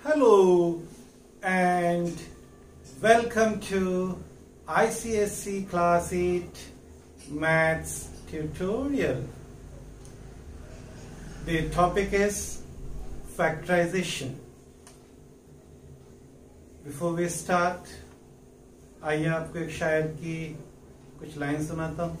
Hello and welcome to ICSE Class 8 Maths tutorial. The topic is factorization. Before we start, आइए आपको एक शायर की कुछ लाइन सुनाता हूँ.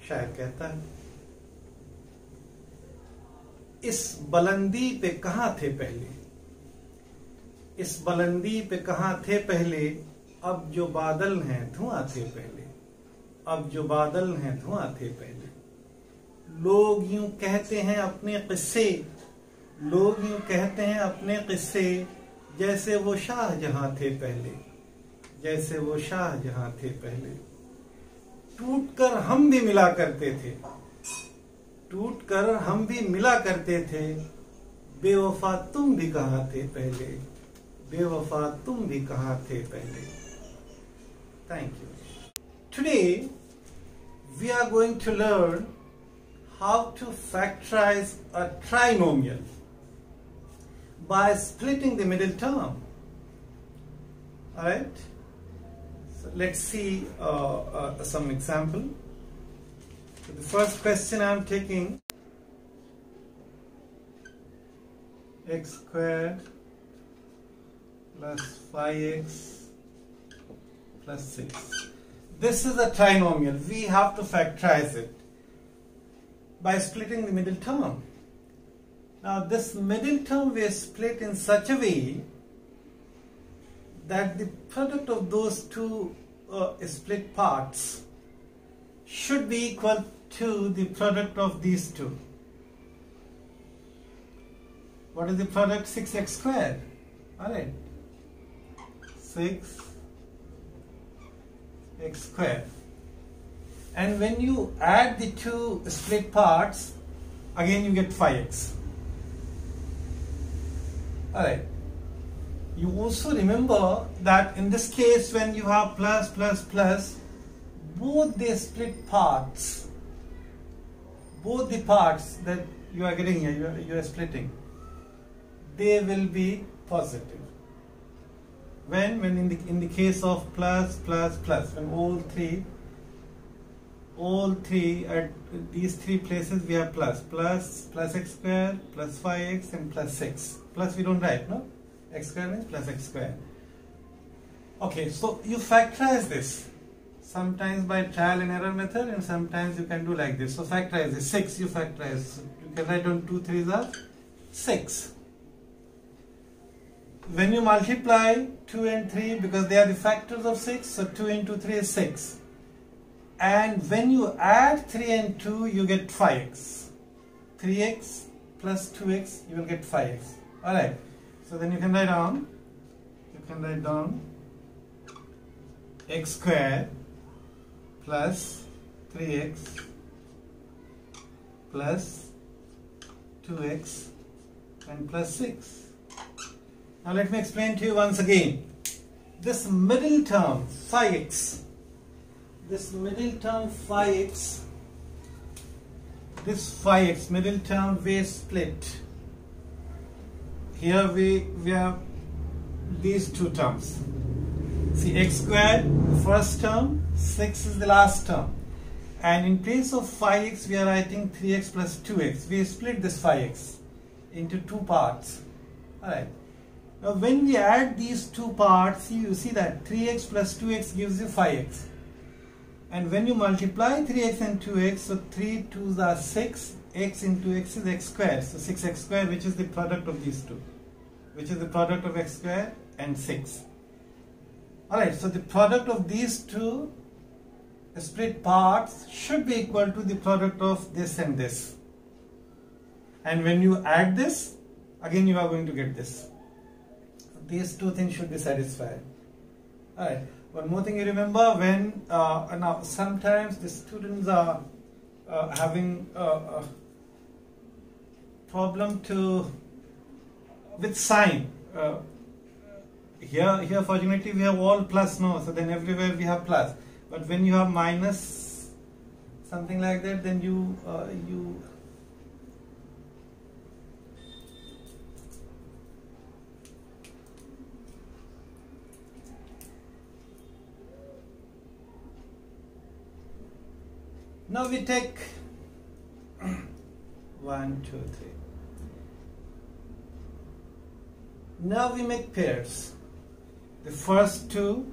शायर कहता है, इस बुलंदी पे कहाँ थे पहले, इस बुलंदी पे कहाँ थे पहले, अब जो बादल हैं धुआं थे पहले, अब जो बादल हैं धुआं थे पहले. लोग यूं कहते हैं अपने किस्से, लोग यूं कहते हैं अपने किस्से, जैसे वो शाहजहां थे पहले, जैसे वो शाहजहां थे पहले. टूटकर हम भी मिला करते थे, टूटकर हम भी मिला करते थे, बेवफा तुम भी कहाँ थे पहले, बेवफा तुम भी कहाँ थे पहले. Thank you. Today we are going to learn how to factorize a trinomial by splitting the middle term. Alright, so let's see some example. So the first question I am taking, x squared plus 5x plus 6. This is a trinomial. We have to factorize it by splitting the middle term. Now this middle term we split in such a way that the product of those two split parts should be equal to the product of these two. What is the product? 6x squared. Alright, 6x squared. And when you add the two split parts, again you get 5x. Alright. You also remember that in this case, when you have plus plus plus, both the split parts, both the parts that you are getting here, you are splitting, they will be positive. When in the case of plus plus plus, when all three at these three places we have plus x squared plus 5x and plus 6. Plus we don't write, no? X squared means plus x squared. Okay, so you factorize this. Sometimes by trial and error method, and sometimes you can do like this. So factorize this. 6 you factorize. So you can write down 2 3s are 6. When you multiply 2 and 3, because they are the factors of 6, so 2 into 3 is 6. And when you add 3 and 2, you get 5x. 3x plus 2x, you will get 5x. Alright, so then you can write down, x squared plus 3x plus 2x and plus 6. Now let me explain to you once again. This middle term 5x, this middle term 5x, this 5x middle term we split. Here we have these two terms. See, x squared first term, 6 is the last term, and in place of 5x we are writing 3x plus 2x. We split this 5x into two parts. Alright. Now when we add these two parts, you see that 3x plus 2x gives you 5x. And when you multiply 3x and 2x, so 3 2s are 6, x into x is x squared. So 6x squared, which is the product of these two, which is the product of x squared and 6. Alright, so the product of these two split parts should be equal to the product of this and this. And when you add this, again you are going to get this. These two things should be satisfied. Alright, one more thing you remember, when now sometimes the students are having a problem with sign. Here fortunately we have all plus, no, so then everywhere we have plus. But when you have minus, something like that, then you Now we take 1, 2, 3. Now we make pairs. The first two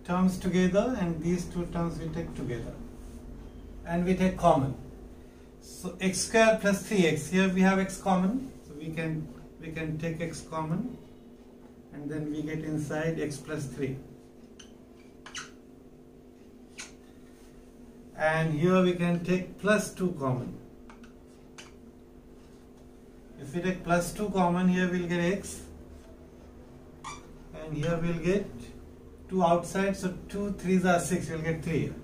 terms together and these two terms we take together. And we take common. So x square plus 3x. Here we have x common. So we can take x common. And then we get inside x plus 3. And here we can take plus 2 common. If we take plus 2 common, here we'll get x. And here we'll get 2 outside. So 2 3s are 6. We'll get 3 here.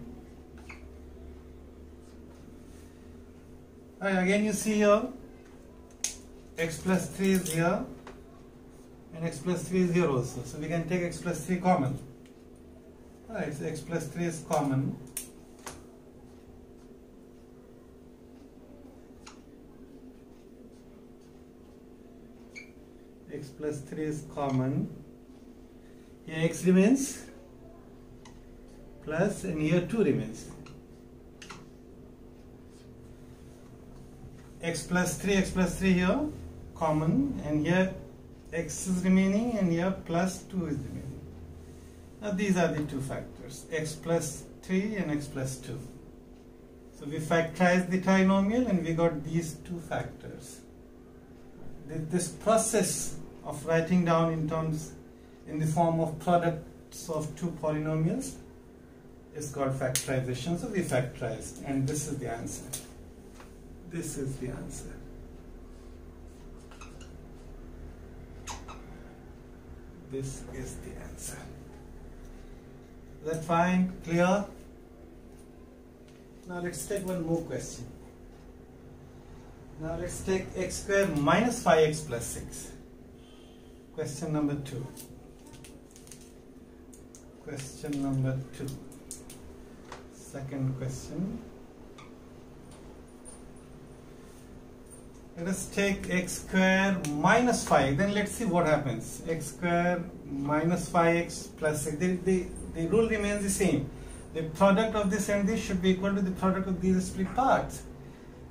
Alright, again you see here x plus 3 is here. And x plus 3 is here also. So we can take x plus 3 common. Alright, so x plus 3 is common. X plus 3 is common. Here x remains plus and here 2 remains. X plus 3 here common, and here x is remaining and here plus 2 is remaining. Now these are the two factors, x plus 3 and x plus 2. So we factorized the trinomial and we got these two factors. This process of writing down in terms in the form of products of two polynomials is called factorization. So we factorized, and this is the answer. This is the answer. This is the answer. Is that fine? Clear? Now let's take one more question. Now let's take x square minus 5x plus 6. Question number 2. Question number 2. Second question. Let us take x square minus 5. Then let's see what happens. X square minus 5x plus 6. The rule remains the same. The product of this and this should be equal to the product of these split parts.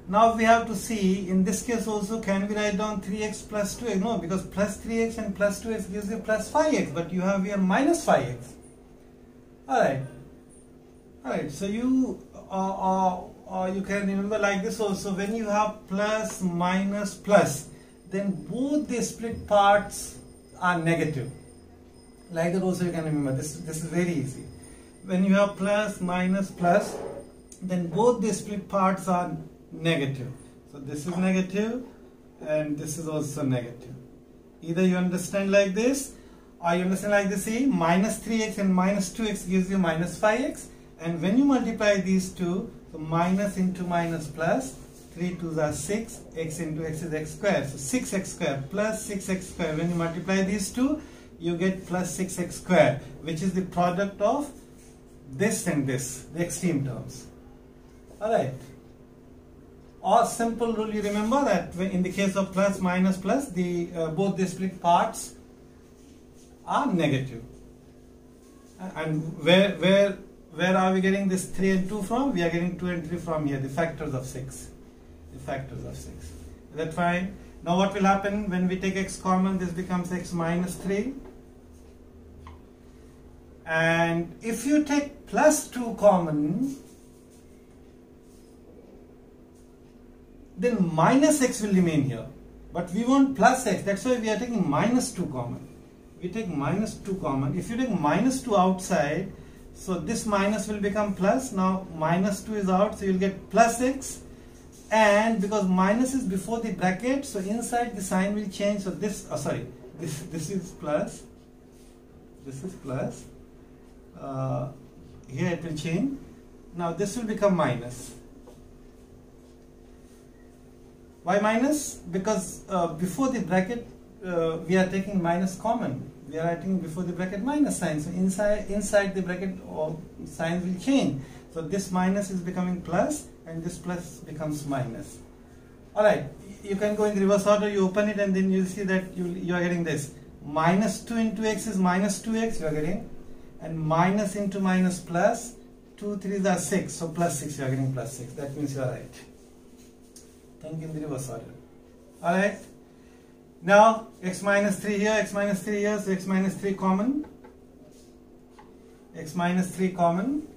Now we have to see, in this case also, can we write down 3x plus 2x? No, because plus 3x and plus 2x gives you plus 5x, but you have here minus 5x. Alright. Alright, so you can remember like this also, when you have plus, minus, plus, then both the split parts are negative. Like that also you can remember, this is very easy. When you have plus, minus, plus, then both the split parts are negative. So this is negative and this is also negative. Either you understand like this or you understand like this. See, minus 3x and minus 2x gives you minus 5x, and when you multiply these two, so minus into minus plus, 3 2s are 6, x into x is x square. So 6x square plus 6x square, when you multiply these two, you get plus 6x square, which is the product of this and this, the extreme terms. Alright. Or simple rule, you remember that in the case of plus, minus, plus, both the split parts are negative. And where are we getting this 3 and 2 from? We are getting 2 and 3 from here, the factors of 6. The factors of 6. Is that fine? Now what will happen when we take x common? This becomes x minus 3. And if you take plus 2 common, then minus x will remain here. But we want plus x, that's why we are taking minus 2 common. We take minus 2 common. If you take minus 2 outside, so this minus will become plus. Now minus 2 is out, so you will get plus x. And because minus is before the bracket, so inside the sign will change. So this, this is plus. This is plus. Here it will change. Now this will become minus. Why minus? Because before the bracket we are taking minus common. We are writing before the bracket minus sign. So inside the bracket sign will change. So this minus is becoming plus and this plus becomes minus. Alright, you can go in the reverse order. You open it and then you will see that you are getting this. Minus 2 into x is minus 2x you are getting. And minus into minus plus 2 3s are 6, so plus 6, you are getting plus 6. That means you are right. Think in the reverse order. Alright. Now x minus 3 here, x minus 3 here, so x minus 3 common. X minus 3 common,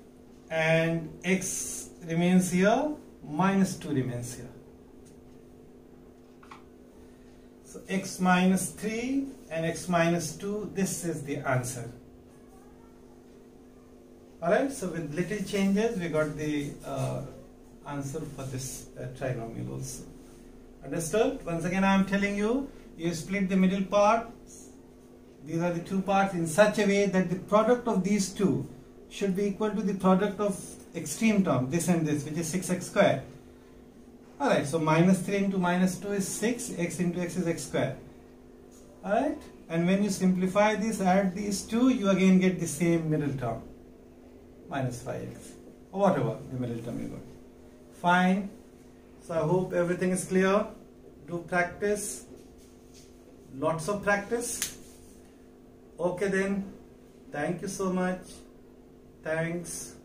and x remains here, minus 2 remains here. So x minus 3 and x minus 2, this is the answer. Alright, so with little changes we got the answer for this trinomial also. Understood? Once again I am telling you, you split the middle part. These are the two parts in such a way that the product of these two should be equal to the product of extreme term, this and this, which is 6x squared. Alright, so minus 3 into minus 2 is 6, x into x is x squared. Alright, and when you simplify this, add these two, you again get the same middle term, minus 5x, or whatever the middle term you got. Fine. So I hope everything is clear. Do practice, lots of practice. Okay then, thank you so much. Thanks.